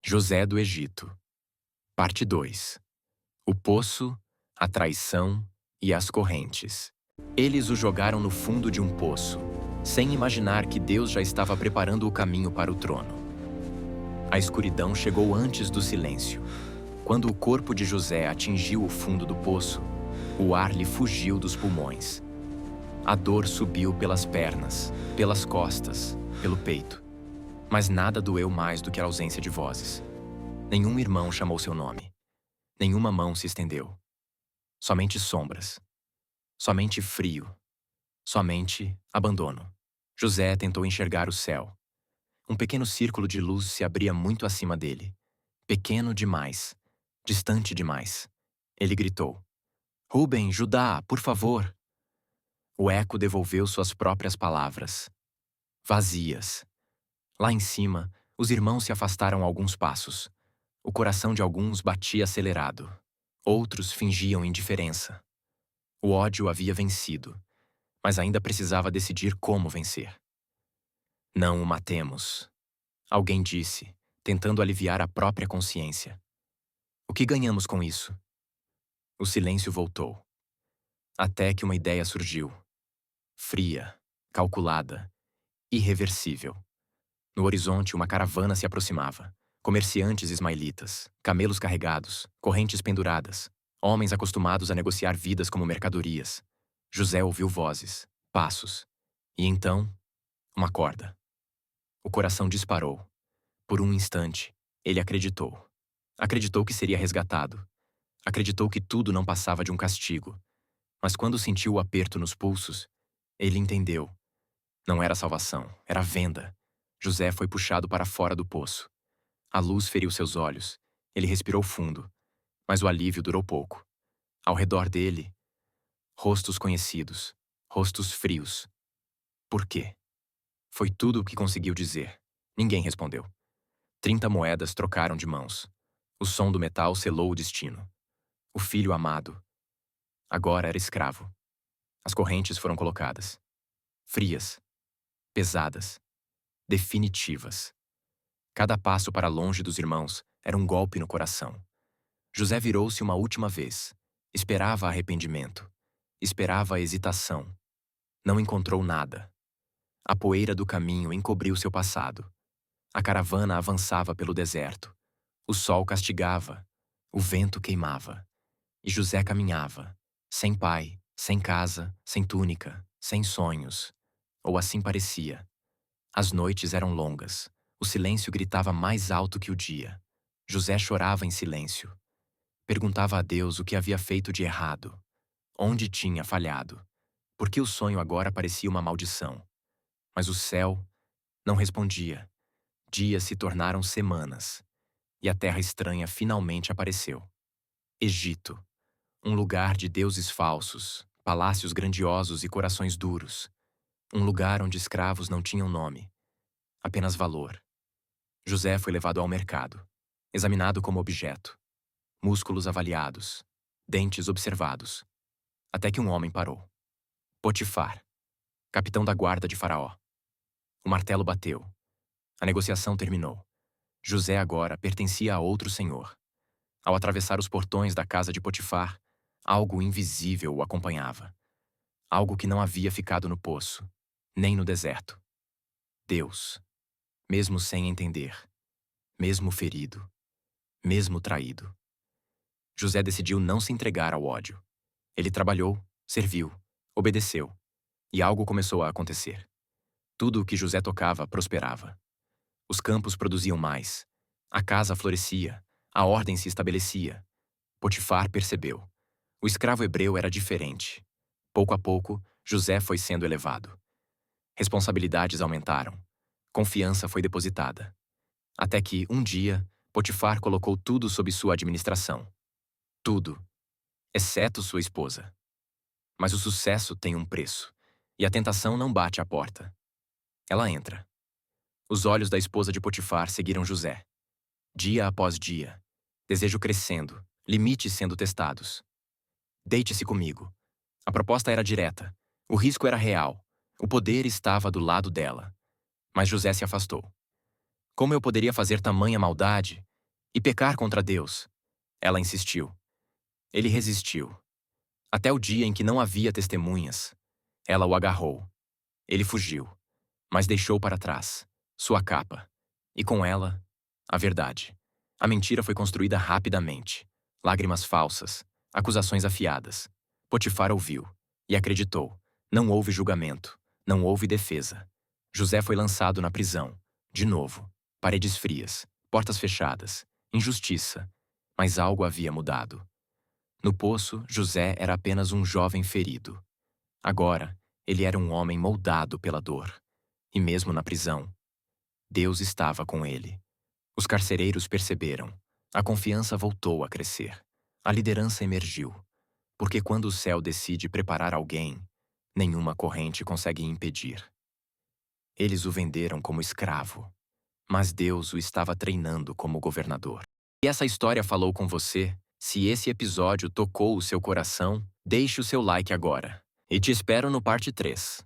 José do Egito. Parte 2. O poço, a traição e as correntes. Eles o jogaram no fundo de um poço, sem imaginar que Deus já estava preparando o caminho para o trono. A escuridão chegou antes do silêncio. Quando o corpo de José atingiu o fundo do poço, o ar lhe fugiu dos pulmões. A dor subiu pelas pernas, pelas costas, pelo peito. Mas nada doeu mais do que a ausência de vozes. Nenhum irmão chamou seu nome. Nenhuma mão se estendeu. Somente sombras. Somente frio. Somente abandono. José tentou enxergar o céu. Um pequeno círculo de luz se abria muito acima dele. Pequeno demais. Distante demais. Ele gritou: "Rubem, Judá, por favor!" O eco devolveu suas próprias palavras. Vazias. Lá em cima, os irmãos se afastaram alguns passos. O coração de alguns batia acelerado. Outros fingiam indiferença. O ódio havia vencido, mas ainda precisava decidir como vencer. "Não o matemos", alguém disse, tentando aliviar a própria consciência. "O que ganhamos com isso?" O silêncio voltou. Até que uma ideia surgiu. Fria, calculada, irreversível. No horizonte, uma caravana se aproximava. Comerciantes ismaelitas, camelos carregados, correntes penduradas, homens acostumados a negociar vidas como mercadorias. José ouviu vozes, passos. E então, uma corda. O coração disparou. Por um instante, ele acreditou. Acreditou que seria resgatado. Acreditou que tudo não passava de um castigo. Mas quando sentiu o aperto nos pulsos, ele entendeu. Não era salvação, era venda. José foi puxado para fora do poço. A luz feriu seus olhos. Ele respirou fundo, mas o alívio durou pouco. Ao redor dele, rostos conhecidos, rostos frios. Por quê? Foi tudo o que conseguiu dizer. Ninguém respondeu. 30 moedas trocaram de mãos. O som do metal selou o destino. O filho amado. Agora era escravo. As correntes foram colocadas. Frias. Pesadas. Definitivas. Cada passo para longe dos irmãos era um golpe no coração. José virou-se uma última vez. Esperava arrependimento. Esperava hesitação. Não encontrou nada. A poeira do caminho encobriu seu passado. A caravana avançava pelo deserto. O sol castigava. O vento queimava. E José caminhava, sem pai, sem casa, sem túnica, sem sonhos. Ou assim parecia. As noites eram longas. O silêncio gritava mais alto que o dia. José chorava em silêncio. Perguntava a Deus o que havia feito de errado. Onde tinha falhado. Por que o sonho agora parecia uma maldição? Mas o céu não respondia. Dias se tornaram semanas. E a terra estranha finalmente apareceu. Egito. Um lugar de deuses falsos, palácios grandiosos e corações duros. Um lugar onde escravos não tinham nome. Apenas valor. José foi levado ao mercado. Examinado como objeto. Músculos avaliados. Dentes observados. Até que um homem parou. Potifar. Capitão da guarda de Faraó. O martelo bateu. A negociação terminou. José agora pertencia a outro senhor. Ao atravessar os portões da casa de Potifar, algo invisível o acompanhava. Algo que não havia ficado no poço, nem no deserto. Deus. Mesmo sem entender. Mesmo ferido. Mesmo traído. José decidiu não se entregar ao ódio. Ele trabalhou, serviu, obedeceu. E algo começou a acontecer. Tudo o que José tocava prosperava. Os campos produziam mais. A casa florescia. A ordem se estabelecia. Potifar percebeu. O escravo hebreu era diferente. Pouco a pouco, José foi sendo elevado. Responsabilidades aumentaram. Confiança foi depositada. Até que, um dia, Potifar colocou tudo sob sua administração. Tudo. Exceto sua esposa. Mas o sucesso tem um preço. E a tentação não bate à porta. Ela entra. Os olhos da esposa de Potifar seguiram José. Dia após dia. Desejo crescendo. Limites sendo testados. Deite-se comigo. A proposta era direta. O risco era real. O poder estava do lado dela. Mas José se afastou. Como eu poderia fazer tamanha maldade? e pecar contra Deus. Ela insistiu. Ele resistiu. Até o dia em que não havia testemunhas. Ela o agarrou. Ele fugiu, mas deixou para trás sua capa. E com ela, a verdade. A mentira foi construída rapidamente. Lágrimas falsas, acusações afiadas. Potifar ouviu e acreditou. Não houve julgamento, não houve defesa. José foi lançado na prisão. De novo, paredes frias, portas fechadas, injustiça. Mas algo havia mudado. No poço, José era apenas um jovem ferido. Agora, ele era um homem moldado pela dor. E mesmo na prisão, Deus estava com ele. Os carcereiros perceberam. A confiança voltou a crescer. A liderança emergiu. Porque quando o céu decide preparar alguém, nenhuma corrente consegue impedir. Eles o venderam como escravo, mas Deus o estava treinando como governador. E essa história falou com você? Se esse episódio tocou o seu coração, deixe o seu like agora. E te espero no parte 3.